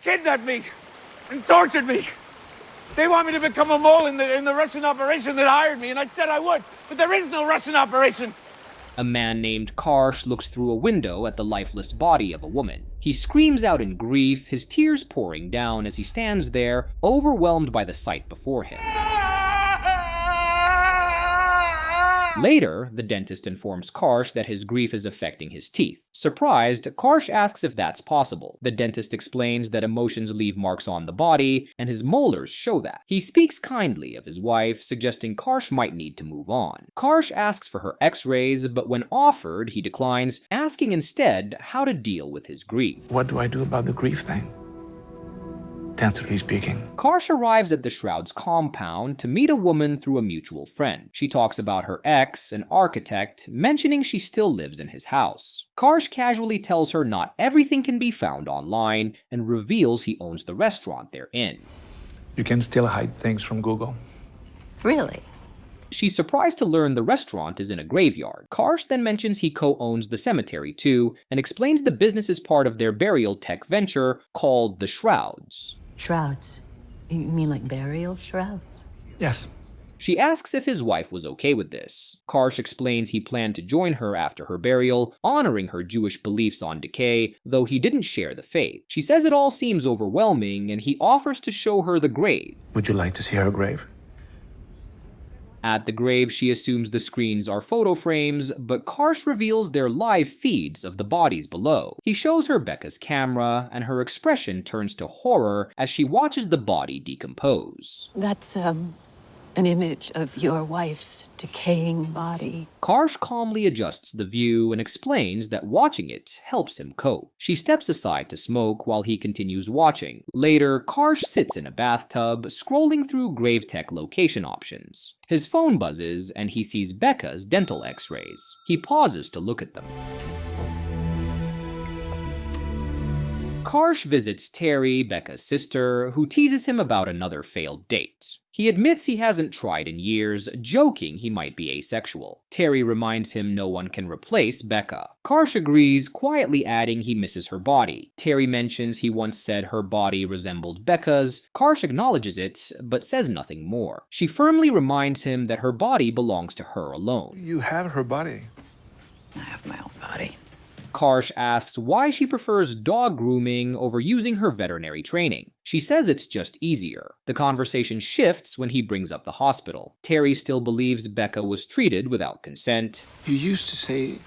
kidnapped me and tortured me. They want me to become a mole in the Russian operation that hired me, and I said I would, but there is no Russian operation. A man named Karsh looks through a window at the lifeless body of a woman. He screams out in grief, his tears pouring down as he stands there, overwhelmed by the sight before him. Later, the dentist informs Karsh that his grief is affecting his teeth. Surprised, Karsh asks if that's possible. The dentist explains that emotions leave marks on the body, and his molars show that. He speaks kindly of his wife, suggesting Karsh might need to move on. Karsh asks for her x-rays, but when offered, he declines, asking instead how to deal with his grief. What do I do about the grief thing? Dentally speaking. Karsh arrives at the Shroud's compound to meet a woman through a mutual friend. She talks about her ex, an architect, mentioning she still lives in his house. Karsh casually tells her not everything can be found online and reveals he owns the restaurant they're in. You can still hide things from Google. Really? She's surprised to learn the restaurant is in a graveyard. Karsh then mentions he co-owns the cemetery too, and explains the business is part of their burial tech venture called the Shrouds. Shrouds? You mean like burial shrouds? Yes. She asks if his wife was okay with this. Karsh explains he planned to join her after her burial, honoring her Jewish beliefs on decay, though he didn't share the faith. She says it all seems overwhelming, and he offers to show her the grave. Would you like to see her grave? At the grave, she assumes the screens are photo frames, but Karsh reveals they're live feeds of the bodies below. He shows her Becca's camera, and her expression turns to horror as she watches the body decompose. That's, an image of your wife's decaying body. Karsh calmly adjusts the view and explains that watching it helps him cope. She steps aside to smoke while he continues watching. Later, Karsh sits in a bathtub, scrolling through GraveTech location options. His phone buzzes, and he sees Becca's dental x-rays. He pauses to look at them. Karsh visits Terry, Becca's sister, who teases him about another failed date. He admits he hasn't tried in years, joking he might be asexual. Terry reminds him no one can replace Becca. Karsh agrees, quietly adding he misses her body. Terry mentions he once said her body resembled Becca's. Karsh acknowledges it, but says nothing more. She firmly reminds him that her body belongs to her alone. You have her body. I have my own body. Karsh asks why she prefers dog grooming over using her veterinary training. She says it's just easier. The conversation shifts when he brings up the hospital. Terry still believes Becca was treated without consent. You used to say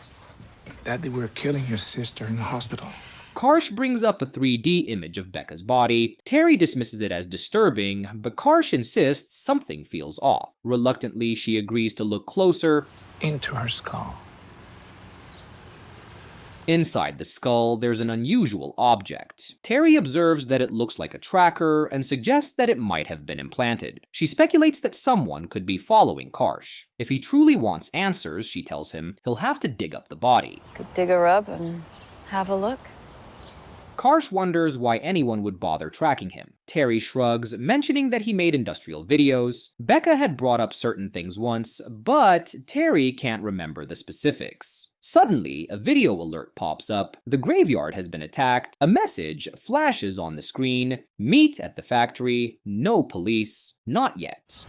that they were killing your sister in the hospital. Karsh brings up a 3D image of Becca's body. Terry dismisses it as disturbing, but Karsh insists something feels off. Reluctantly, she agrees to look closer. Into her skull. Inside the skull, there's an unusual object. Terry observes that it looks like a tracker and suggests that it might have been implanted. She speculates that someone could be following Karsh. If he truly wants answers, she tells him, he'll have to dig up the body. Could dig her up and have a look. Karsh wonders why anyone would bother tracking him. Terry shrugs, mentioning that he made industrial videos. Becca had brought up certain things once, but Terry can't remember the specifics. Suddenly, a video alert pops up. The graveyard has been attacked. A message flashes on the screen. Meet at the factory. No police. Not yet.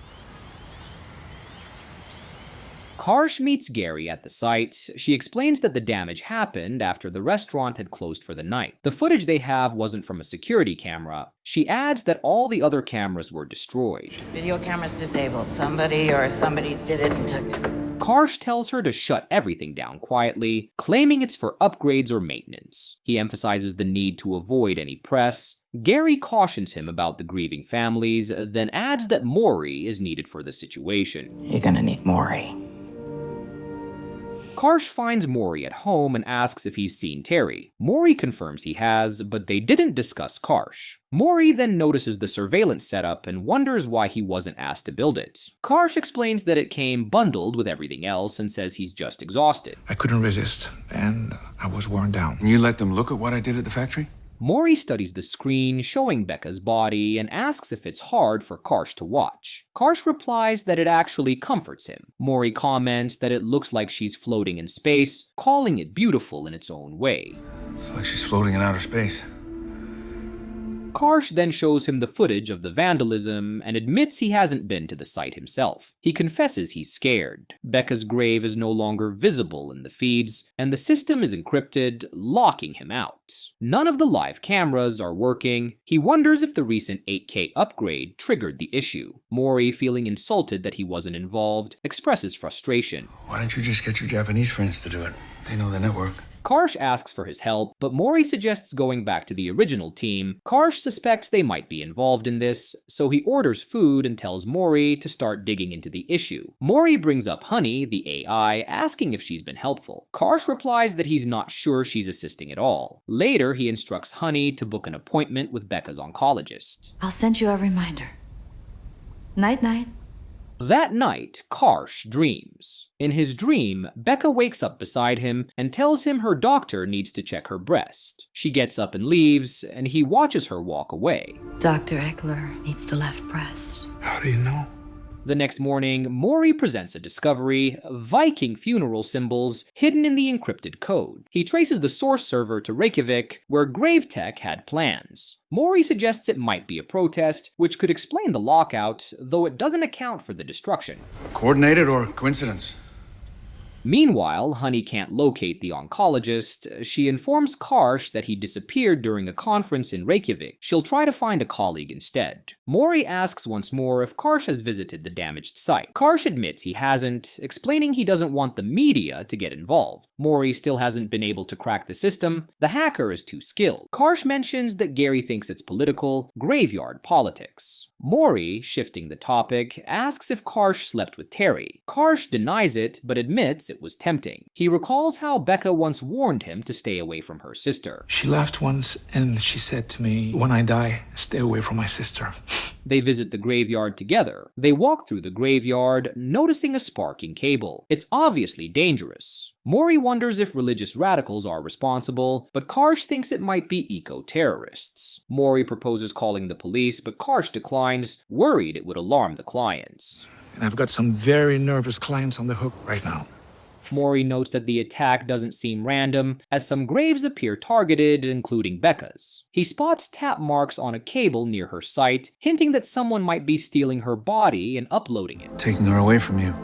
Karsh meets Gary at the site. She explains that the damage happened after the restaurant had closed for the night. The footage they have wasn't from a security camera. She adds that all the other cameras were destroyed. Video camera's disabled. Somebody or somebody's did it and took it. Karsh tells her to shut everything down quietly, claiming it's for upgrades or maintenance. He emphasizes the need to avoid any press. Gary cautions him about the grieving families, then adds that Maury is needed for the situation. You're gonna need Maury. Karsh finds Maury at home and asks if he's seen Terry. Maury confirms he has, but they didn't discuss Karsh. Maury then notices the surveillance setup and wonders why he wasn't asked to build it. Karsh explains that it came bundled with everything else and says he's just exhausted. I couldn't resist, and I was worn down. And you let them look at what I did at the factory? Maury studies the screen showing Becca's body and asks if it's hard for Karsh to watch. Karsh replies that it actually comforts him. Maury comments that it looks like she's floating in space, calling it beautiful in its own way. It's like she's floating in outer space. Karsh then shows him the footage of the vandalism and admits he hasn't been to the site himself. He confesses he's scared. Becca's grave is no longer visible in the feeds, and the system is encrypted, locking him out. None of the live cameras are working. He wonders if the recent 8K upgrade triggered the issue. Mori, feeling insulted that he wasn't involved, expresses frustration. Why don't you just get your Japanese friends to do it? They know the network. Karsh asks for his help, but Mori suggests going back to the original team. Karsh suspects they might be involved in this, so he orders food and tells Mori to start digging into the issue. Mori brings up Honey, the AI, asking if she's been helpful. Karsh replies that he's not sure she's assisting at all. Later, he instructs Honey to book an appointment with Becca's oncologist. I'll send you a reminder. Night-night. That night, Karsh dreams. In his dream, Becca wakes up beside him and tells him her doctor needs to check her breast. She gets up and leaves, and he watches her walk away. Dr. Eckler needs the left breast. How do you know? The next morning, Mori presents a discovery: Viking funeral symbols hidden in the encrypted code. He traces the source server to Reykjavik, where Gravetech had plans. Mori suggests it might be a protest, which could explain the lockout, though it doesn't account for the destruction. Coordinated or coincidence? Meanwhile, Honey can't locate the oncologist. She informs Karsh that he disappeared during a conference in Reykjavik. She'll try to find a colleague instead. Mori asks once more if Karsh has visited the damaged site. Karsh admits he hasn't, explaining he doesn't want the media to get involved. Mori still hasn't been able to crack the system. The hacker is too skilled. Karsh mentions that Gary thinks it's political, graveyard politics. Mori, shifting the topic, asks if Karsh slept with Terry. Karsh denies it, but admits it was tempting. He recalls how Becca once warned him to stay away from her sister. She laughed once and she said to me, "When I die, stay away from my sister." They visit the graveyard together. They walk through the graveyard, noticing a sparking cable. It's obviously dangerous. Mori wonders if religious radicals are responsible, but Karsh thinks it might be eco-terrorists. Mori proposes calling the police, but Karsh declines, worried it would alarm the clients. And I've got some very nervous clients on the hook right now. Mori notes that the attack doesn't seem random, as some graves appear targeted, including Becca's. He spots tap marks on a cable near her site, hinting that someone might be stealing her body and uploading it. Taking her away from you.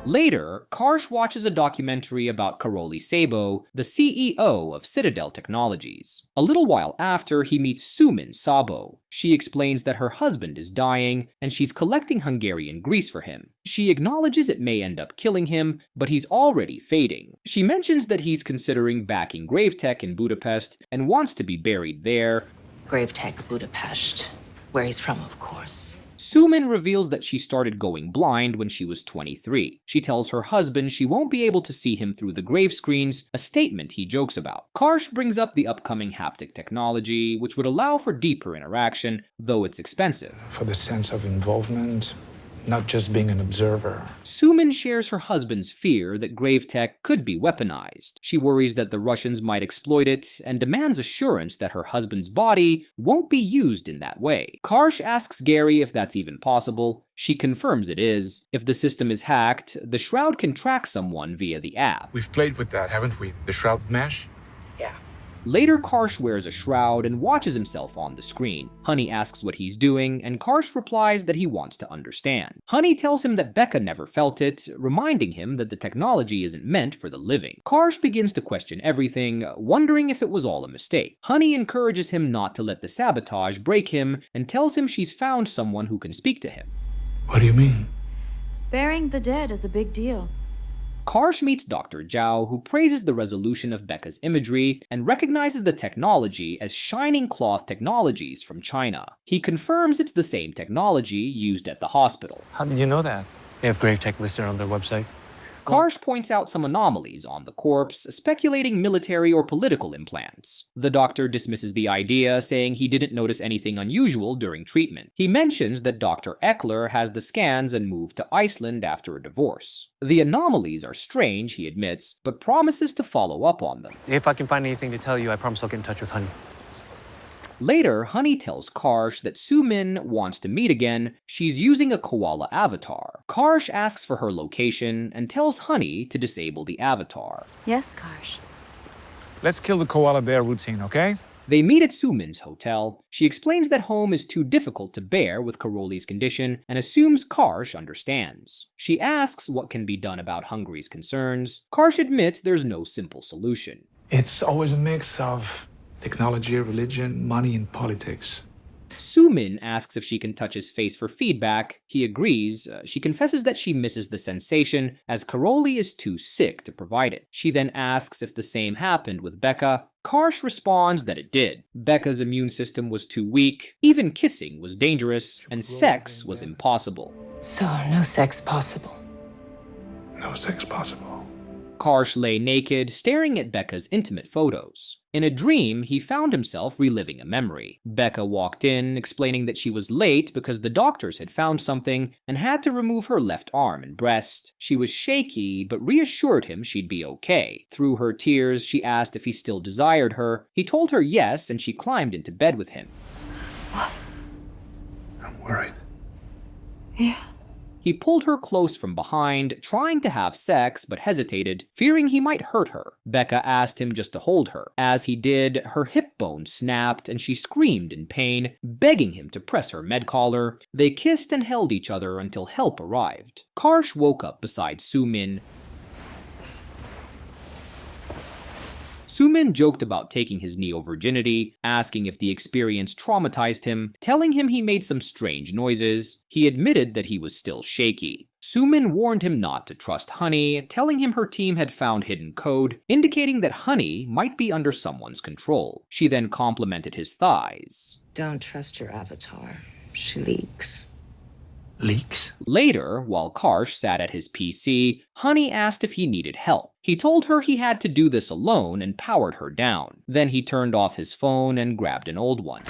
Later, Karsh watches a documentary about Karoli Sabo, the CEO of Citadel Technologies. A little while after, he meets Sumin Sabo. She explains that her husband is dying, and she's collecting Hungarian grease for him. She acknowledges it may end up killing him, but he's already fading. She mentions that he's considering backing Gravetech in Budapest and wants to be buried there. Gravetech, Budapest. Where he's from, of course. Sumin reveals that she started going blind when she was 23. She tells her husband she won't be able to see him through the grave screens, a statement he jokes about. Karsh brings up the upcoming haptic technology, which would allow for deeper interaction, though it's expensive. For the sense of involvement, not just being an observer. Sumin shares her husband's fear that Gravetech could be weaponized. She worries that the Russians might exploit it and demands assurance that her husband's body won't be used in that way. Karsh asks Gary if that's even possible. She confirms it is. If the system is hacked, the Shroud can track someone via the app. We've played with that, haven't we? The Shroud mesh? Yeah. Later, Karsh wears a shroud and watches himself on the screen. Honey asks what he's doing, and Karsh replies that he wants to understand. Honey tells him that Becca never felt it, reminding him that the technology isn't meant for the living. Karsh begins to question everything, wondering if it was all a mistake. Honey encourages him not to let the sabotage break him, and tells him she's found someone who can speak to him. What do you mean? Burying the dead is a big deal. Karsh meets Dr. Zhao, who praises the resolution of Becca's imagery and recognizes the technology as Shining Cloth Technologies from China. He confirms it's the same technology used at the hospital. How did you know that? They have Gravetech listed on their website. Karsh points out some anomalies on the corpse, speculating military or political implants. The doctor dismisses the idea, saying he didn't notice anything unusual during treatment. He mentions that Dr. Eckler has the scans and moved to Iceland after a divorce. The anomalies are strange, he admits, but promises to follow up on them. If I can find anything to tell you, I promise I'll get in touch with Honey. Later, Honey tells Karsh that Sumin wants to meet again. She's using a koala avatar. Karsh asks for her location and tells Honey to disable the avatar. Yes, Karsh. Let's kill the koala bear routine, okay? They meet at Sumin's hotel. She explains that home is too difficult to bear with Karoli's condition and assumes Karsh understands. She asks what can be done about Hungary's concerns. Karsh admits there's no simple solution. It's always a mix of technology, religion, money, and politics. Sumin asks if she can touch his face for feedback. He agrees. She confesses that she misses the sensation, as Karoli is too sick to provide it. She then asks if the same happened with Becca. Karsh responds that it did. Becca's immune system was too weak, even kissing was dangerous, and sex was impossible. So, no sex possible. No sex possible. Karsh lay naked, staring at Becca's intimate photos. In a dream, he found himself reliving a memory. Becca walked in, explaining that she was late because the doctors had found something and had to remove her left arm and breast. She was shaky, but reassured him she'd be okay. Through her tears, she asked if he still desired her. He told her yes, and she climbed into bed with him. I'm worried. Yeah. He pulled her close from behind, trying to have sex, but hesitated, fearing he might hurt her. Becca asked him just to hold her. As he did, her hip bone snapped and she screamed in pain, begging him to press her med collar. They kissed and held each other until help arrived. Karsh woke up beside Sumin. Sumin joked about taking his neo-virginity, asking if the experience traumatized him, telling him he made some strange noises. He admitted that he was still shaky. Sumin warned him not to trust Honey, telling him her team had found hidden code, indicating that Honey might be under someone's control. She then complimented his thighs. Don't trust your avatar. She leaks. Leaks? Later, while Karsh sat at his PC, Honey asked if he needed help. He told her he had to do this alone and powered her down. Then he turned off his phone and grabbed an old one.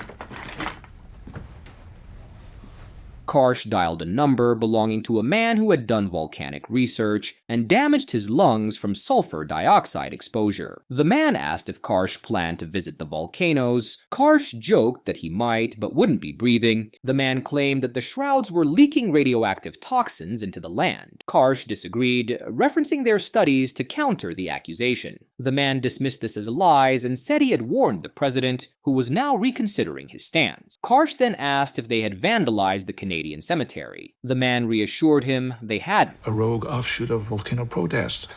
Karsh dialed a number belonging to a man who had done volcanic research and damaged his lungs from sulfur dioxide exposure. The man asked if Karsh planned to visit the volcanoes. Karsh joked that he might, but wouldn't be breathing. The man claimed that the shrouds were leaking radioactive toxins into the land. Karsh disagreed, referencing their studies to counter the accusation. The man dismissed this as lies and said he had warned the president, who was now reconsidering his stance. Karsh then asked if they had vandalized the Canadian cemetery. The man reassured him they hadn't. A rogue offshoot of volcano protest.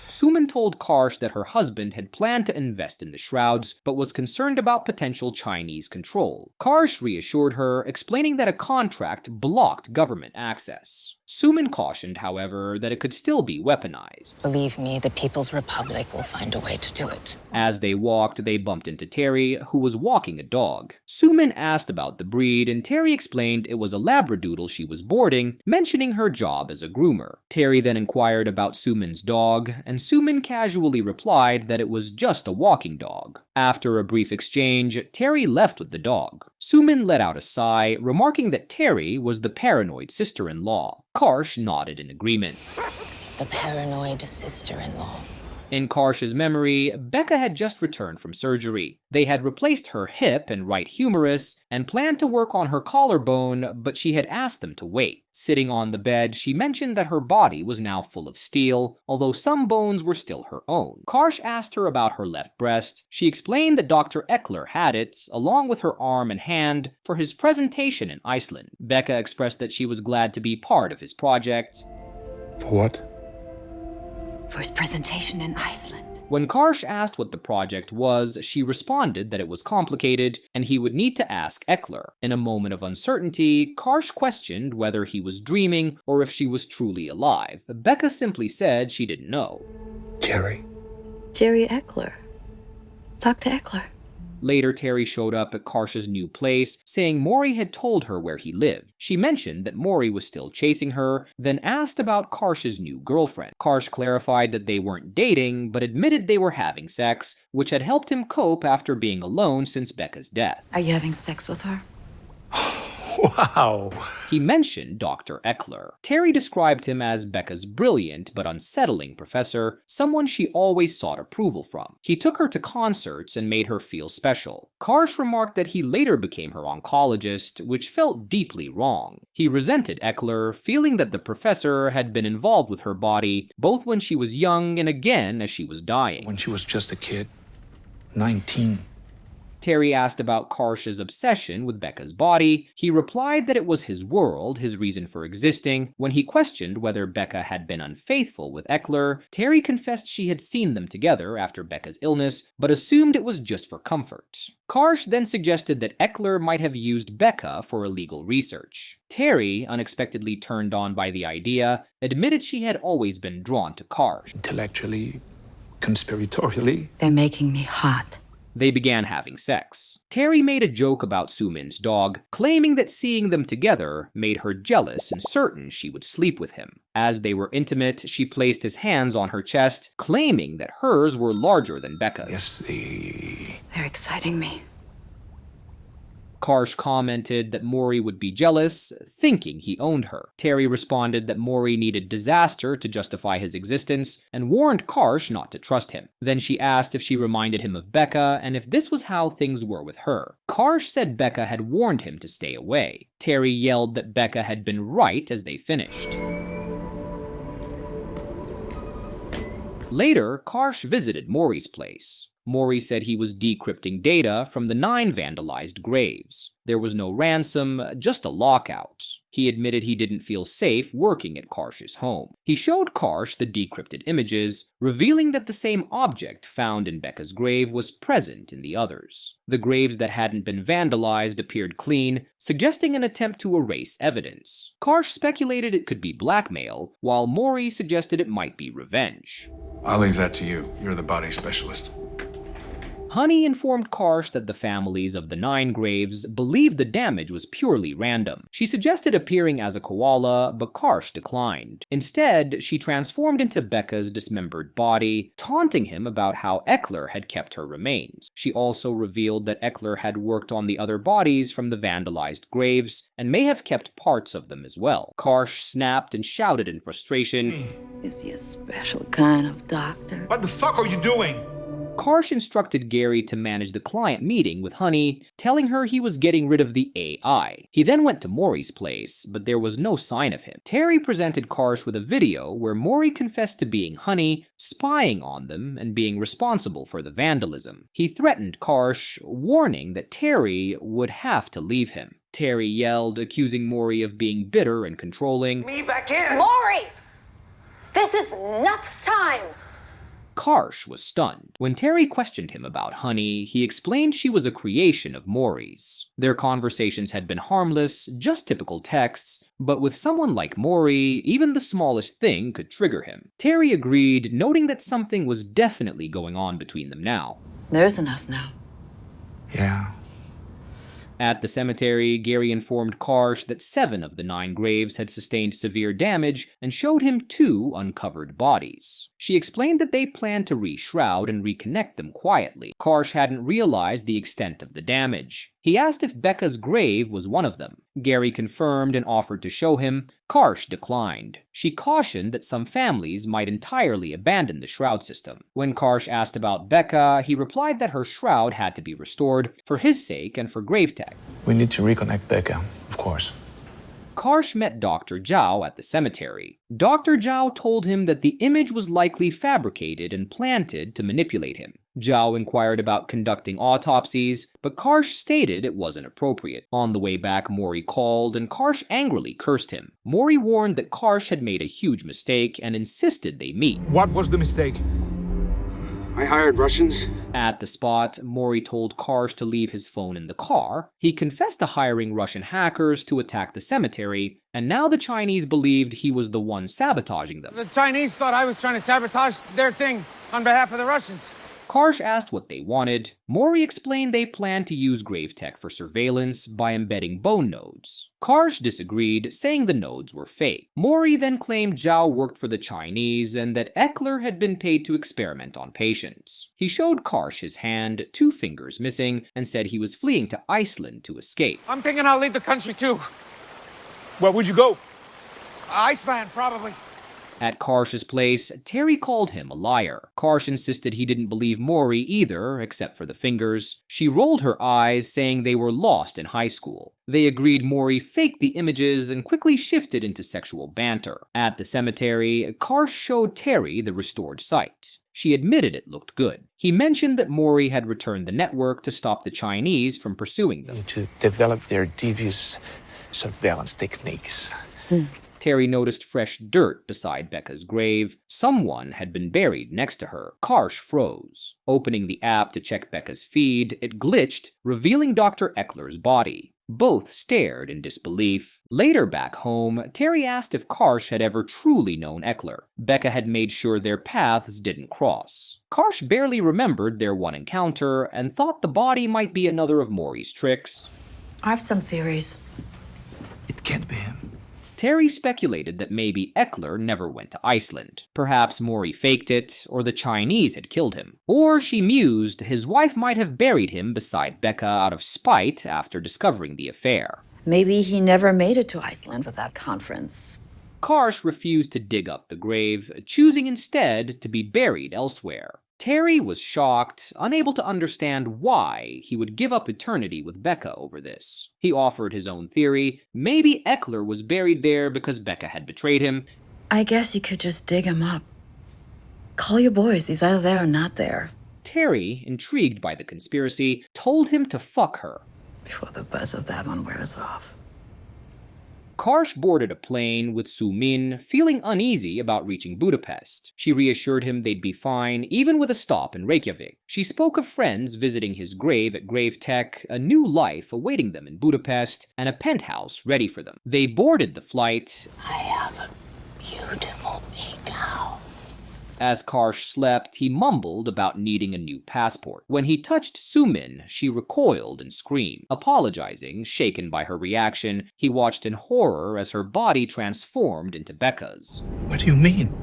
Sumin told Karsh that her husband had planned to invest in the shrouds, but was concerned about potential Chinese control. Karsh reassured her, explaining that a contract blocked government access. Sumin cautioned, however, that it could still be weaponized. Believe me, the People's Republic will find a way to do it. As they walked, they bumped into Terry, who was walking a dog. Sumin asked about the breed, and Terry explained it was a Labradoodle she was boarding, mentioning her job as a groomer. Terry then inquired about Sumin's dog, and Sumin casually replied that it was just a walking dog. After a brief exchange, Terry left with the dog. Sumin let out a sigh, remarking that Terry was the paranoid sister-in-law. Karsh nodded in agreement. The paranoid sister-in-law. In Karsh's memory, Becca had just returned from surgery. They had replaced her hip and right humerus and planned to work on her collarbone, but she had asked them to wait. Sitting on the bed, she mentioned that her body was now full of steel, although some bones were still her own. Karsh asked her about her left breast. She explained that Dr. Eckler had it, along with her arm and hand, for his presentation in Iceland. Becca expressed that she was glad to be part of his project. For what? For his presentation in Iceland. When Karsh asked what the project was, she responded that it was complicated and he would need to ask Eckler. In a moment of uncertainty, Karsh questioned whether he was dreaming or if she was truly alive. Becca simply said she didn't know. Jerry Eckler. Talk to Eckler. Later, Terry showed up at Karsh's new place, saying Maury had told her where he lived. She mentioned that Maury was still chasing her, then asked about Karsh's new girlfriend. Karsh clarified that they weren't dating, but admitted they were having sex, which had helped him cope after being alone since Becca's death. Are you having sex with her? Wow. He mentioned Dr. Eckler. Terry described him as Becca's brilliant but unsettling professor, someone she always sought approval from. He took her to concerts and made her feel special. Karsh remarked that he later became her oncologist, which felt deeply wrong. He resented Eckler, feeling that the professor had been involved with her body, both when she was young and again as she was dying. When she was just a kid, 19. Terry asked about Karsh's obsession with Becca's body. He replied that it was his world, his reason for existing. When he questioned whether Becca had been unfaithful with Eckler, Terry confessed she had seen them together after Becca's illness, but assumed it was just for comfort. Karsh then suggested that Eckler might have used Becca for illegal research. Terry, unexpectedly turned on by the idea, admitted she had always been drawn to Karsh. Intellectually, conspiratorially. They're making me hot. They began having sex. Terry made a joke about Sumin's dog, claiming that seeing them together made her jealous and certain she would sleep with him. As they were intimate, she placed his hands on her chest, claiming that hers were larger than Becca's. Yes, They're exciting me. Karsh commented that Maury would be jealous, thinking he owned her. Terry responded that Maury needed disaster to justify his existence, and warned Karsh not to trust him. Then she asked if she reminded him of Becca, and if this was how things were with her. Karsh said Becca had warned him to stay away. Terry yelled that Becca had been right as they finished. Later, Karsh visited Maury's place. Maury said he was decrypting data from the 9 vandalized graves. There was no ransom, just a lockout. He admitted he didn't feel safe working at Karsh's home. He showed Karsh the decrypted images, revealing that the same object found in Becca's grave was present in the others. The graves that hadn't been vandalized appeared clean, suggesting an attempt to erase evidence. Karsh speculated it could be blackmail, while Maury suggested it might be revenge. I'll leave that to you. You're the body specialist. Honey informed Karsh that the families of the 9 graves believed the damage was purely random. She suggested appearing as a koala, but Karsh declined. Instead, she transformed into Becca's dismembered body, taunting him about how Eckler had kept her remains. She also revealed that Eckler had worked on the other bodies from the vandalized graves, and may have kept parts of them as well. Karsh snapped and shouted in frustration, Is he a special kind of doctor? What the fuck are you doing? Karsh instructed Gary to manage the client meeting with Honey, telling her he was getting rid of the AI. He then went to Maury's place, but there was no sign of him. Terry presented Karsh with a video where Maury confessed to being Honey, spying on them, and being responsible for the vandalism. He threatened Karsh, warning that Terry would have to leave him. Terry yelled, accusing Maury of being bitter and controlling. Me back in! Maury! This is nuts time! Karsh was stunned. When Terry questioned him about Honey, he explained she was a creation of Maury's. Their conversations had been harmless, just typical texts, but with someone like Maury, even the smallest thing could trigger him. Terry agreed, noting that something was definitely going on between them now. There's an us now. Yeah. At the cemetery, Gary informed Karsh that 7 of the 9 graves had sustained severe damage and showed him 2 uncovered bodies. She explained that they planned to re-shroud and reconnect them quietly. Karsh hadn't realized the extent of the damage. He asked if Becca's grave was one of them. Gary confirmed and offered to show him. Karsh declined. She cautioned that some families might entirely abandon the shroud system. When Karsh asked about Becca, he replied that her shroud had to be restored for his sake and for GraveTech. We need to reconnect Becca, of course. Karsh met Dr. Zhao at the cemetery. Dr. Zhao told him that the image was likely fabricated and planted to manipulate him. Zhao inquired about conducting autopsies, but Karsh stated it wasn't appropriate. On the way back, Maury called, and Karsh angrily cursed him. Maury warned that Karsh had made a huge mistake and insisted they meet. What was the mistake? I hired Russians. At the spot, Maury told Karsh to leave his phone in the car. He confessed to hiring Russian hackers to attack the cemetery, and now the Chinese believed he was the one sabotaging them. The Chinese thought I was trying to sabotage their thing on behalf of the Russians. Karsh asked what they wanted. Maury explained they planned to use GraveTech for surveillance by embedding bone nodes. Karsh disagreed, saying the nodes were fake. Maury then claimed Zhao worked for the Chinese and that Eckler had been paid to experiment on patients. He showed Karsh his hand, 2 fingers missing, and said he was fleeing to Iceland to escape. I'm thinking I'll leave the country too. Where would you go? Iceland, probably. At Karsh's place, Terry called him a liar. Karsh insisted he didn't believe Maury either, except for the fingers. She rolled her eyes, saying they were lost in high school. They agreed Maury faked the images and quickly shifted into sexual banter. At the cemetery, Karsh showed Terry the restored site. She admitted it looked good. He mentioned that Mori had returned the network to stop the Chinese from pursuing them. To develop their devious surveillance techniques. Terry noticed fresh dirt beside Becca's grave. Someone had been buried next to her. Karsh froze. Opening the app to check Becca's feed, it glitched, revealing Dr. Eckler's body. Both stared in disbelief. Later back home, Terry asked if Karsh had ever truly known Eckler. Becca had made sure their paths didn't cross. Karsh barely remembered their one encounter and thought the body might be another of Maury's tricks. I have some theories. It can't be him. Terry speculated that maybe Eckler never went to Iceland. Perhaps Maury faked it, or the Chinese had killed him. Or, she mused, his wife might have buried him beside Becca out of spite after discovering the affair. Maybe he never made it to Iceland for that conference. Karsh refused to dig up the grave, choosing instead to be buried elsewhere. Terry was shocked, unable to understand why he would give up eternity with Becca over this. He offered his own theory. Maybe Eckler was buried there because Becca had betrayed him. I guess you could just dig him up. Call your boys, he's either there or not there. Terry, intrigued by the conspiracy, told him to fuck her. Before the buzz of that one wears off. Karsh boarded a plane with Su Min, feeling uneasy about reaching Budapest. She reassured him they'd be fine, even with a stop in Reykjavik. She spoke of friends visiting his grave at Gravetech, a new life awaiting them in Budapest, and a penthouse ready for them. They boarded the flight. I have a beautiful big house. As Karsh slept, he mumbled about needing a new passport. When he touched Su Min, she recoiled and screamed. Apologizing, shaken by her reaction, he watched in horror as her body transformed into Becca's. What do you mean?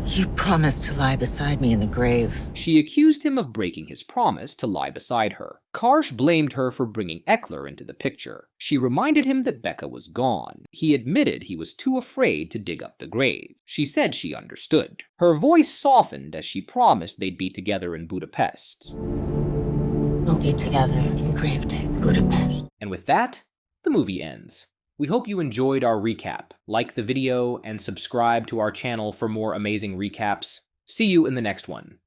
You promised to lie beside me in the grave. She accused him of breaking his promise to lie beside her. Karsh blamed her for bringing Eckler into the picture. She reminded him that Becca was gone. He admitted he was too afraid to dig up the grave. She said she understood. Her voice softened as she promised they'd be together in Budapest. We'll be together in Gravetech, Budapest. And with that, the movie ends. We hope you enjoyed our recap. Like the video and subscribe to our channel for more amazing recaps. See you in the next one.